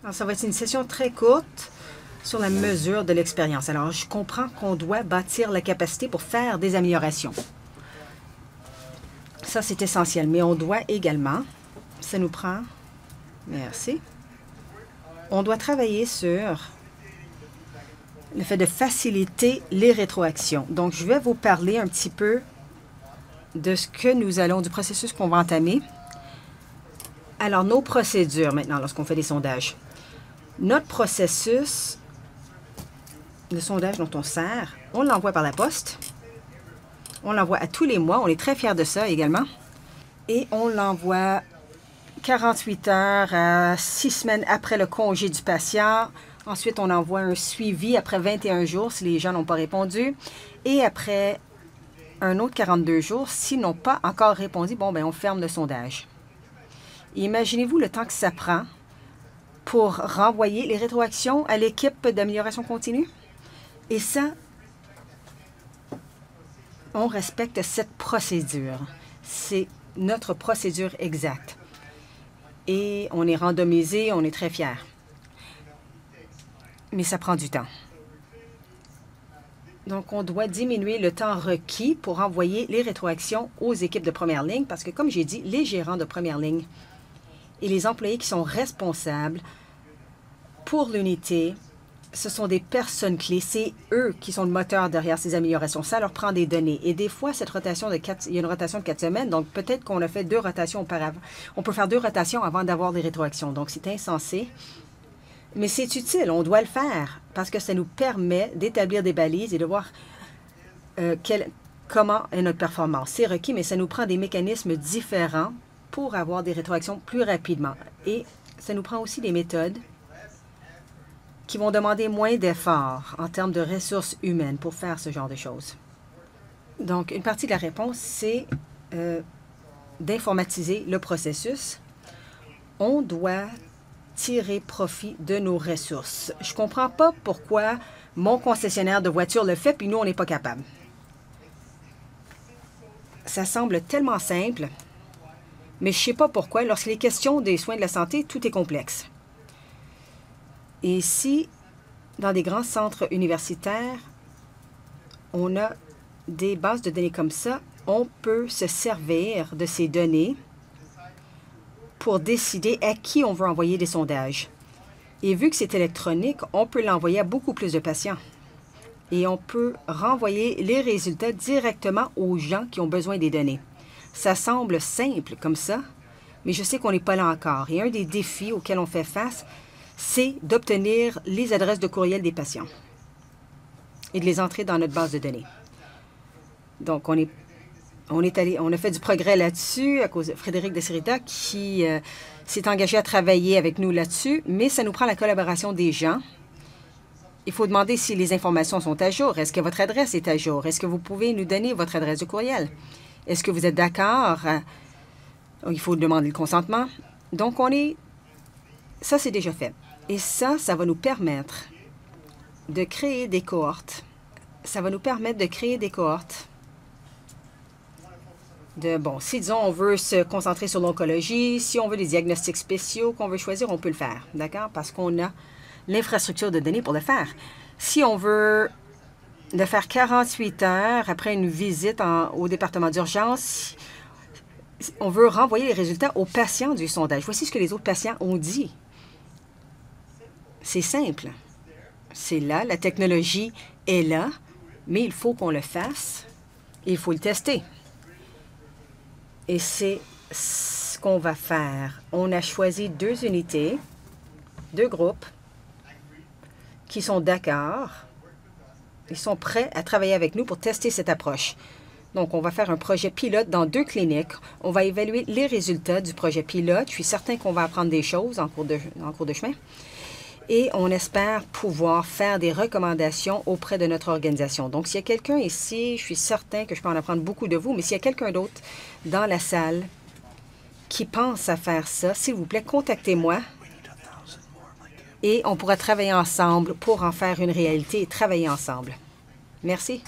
Alors, ça va être une session très courte sur la mesure de l'expérience. Alors, je comprends qu'on doit bâtir la capacité pour faire des améliorations. Ça, c'est essentiel. Mais on doit également, ça nous prend, merci, on doit travailler sur le fait de faciliter les rétroactions. Donc, je vais vous parler un petit peu de ce que nous allons, du processus qu'on va entamer. Alors, nos procédures maintenant, lorsqu'on fait des sondages. Notre processus de sondage dont on sert, on l'envoie par la poste. On l'envoie à tous les mois. On est très fiers de ça également. Et on l'envoie 48 heures à 6 semaines après le congé du patient. Ensuite, on envoie un suivi après 21 jours si les gens n'ont pas répondu. Et après un autre 42 jours, s'ils n'ont pas encore répondu, bon, ben on ferme le sondage. Imaginez-vous le temps que ça prend pour renvoyer les rétroactions à l'équipe d'amélioration continue. Et ça, on respecte cette procédure. C'est notre procédure exacte. Et on est randomisé, on est très fiers. Mais ça prend du temps. Donc, on doit diminuer le temps requis pour envoyer les rétroactions aux équipes de première ligne parce que, comme j'ai dit, les gérants de première ligne et les employés qui sont responsables pour l'unité, ce sont des personnes clés. C'est eux qui sont le moteur derrière ces améliorations. Ça leur prend des données. Et des fois, cette rotation il y a une rotation de 4 semaines, donc peut-être qu'on a fait 2 rotations auparavant. On peut faire 2 rotations avant d'avoir des rétroactions. Donc, c'est insensé. Mais c'est utile, on doit le faire parce que ça nous permet d'établir des balises et de voir comment est notre performance. C'est requis, mais ça nous prend des mécanismes différents pour avoir des rétroactions plus rapidement. Et ça nous prend aussi des méthodes qui vont demander moins d'efforts en termes de ressources humaines pour faire ce genre de choses. Donc, une partie de la réponse, c'est d'informatiser le processus. On doit tirer profit de nos ressources. Je ne comprends pas pourquoi mon concessionnaire de voitures le fait, puis nous, on n'est pas capable. Ça semble tellement simple, mais je ne sais pas pourquoi, lorsqu'il est question des soins de la santé, tout est complexe. Et si, dans des grands centres universitaires, on a des bases de données comme ça, on peut se servir de ces données pour décider à qui on veut envoyer des sondages. Et vu que c'est électronique, on peut l'envoyer à beaucoup plus de patients. Et on peut renvoyer les résultats directement aux gens qui ont besoin des données. Ça semble simple comme ça, mais je sais qu'on n'est pas là encore. Et un des défis auxquels on fait face, c'est d'obtenir les adresses de courriel des patients et de les entrer dans notre base de données. Donc, on a fait du progrès là-dessus à cause de Frédéric Desirita qui s'est engagé à travailler avec nous là-dessus, mais ça nous prend la collaboration des gens. Il faut demander si les informations sont à jour. Est-ce que votre adresse est à jour? Est-ce que vous pouvez nous donner votre adresse de courriel? Est-ce que vous êtes d'accord? Il faut demander le consentement. Donc, ça, c'est déjà fait. Et ça va nous permettre de créer des cohortes. Ça va nous permettre de créer des cohortes si disons on veut se concentrer sur l'oncologie, si on veut des diagnostics spéciaux qu'on veut choisir, on peut le faire, d'accord? Parce qu'on a l'infrastructure de données pour le faire. Si on veut le faire 48 heures après une visite au département d'urgence, on veut renvoyer les résultats aux patients du sondage. Voici ce que les autres patients ont dit. C'est simple. C'est là, la technologie est là, mais il faut qu'on le fasse et il faut le tester. Et c'est ce qu'on va faire. On a choisi 2 unités, 2 groupes qui sont d'accord. Ils sont prêts à travailler avec nous pour tester cette approche. Donc, on va faire un projet pilote dans 2 cliniques. On va évaluer les résultats du projet pilote. Je suis certain qu'on va apprendre des choses en cours de chemin. Et on espère pouvoir faire des recommandations auprès de notre organisation. Donc, s'il y a quelqu'un ici, je suis certain que je peux en apprendre beaucoup de vous, mais s'il y a quelqu'un d'autre dans la salle qui pense à faire ça, s'il vous plaît, contactez-moi et on pourra travailler ensemble pour en faire une réalité et travailler ensemble. Merci.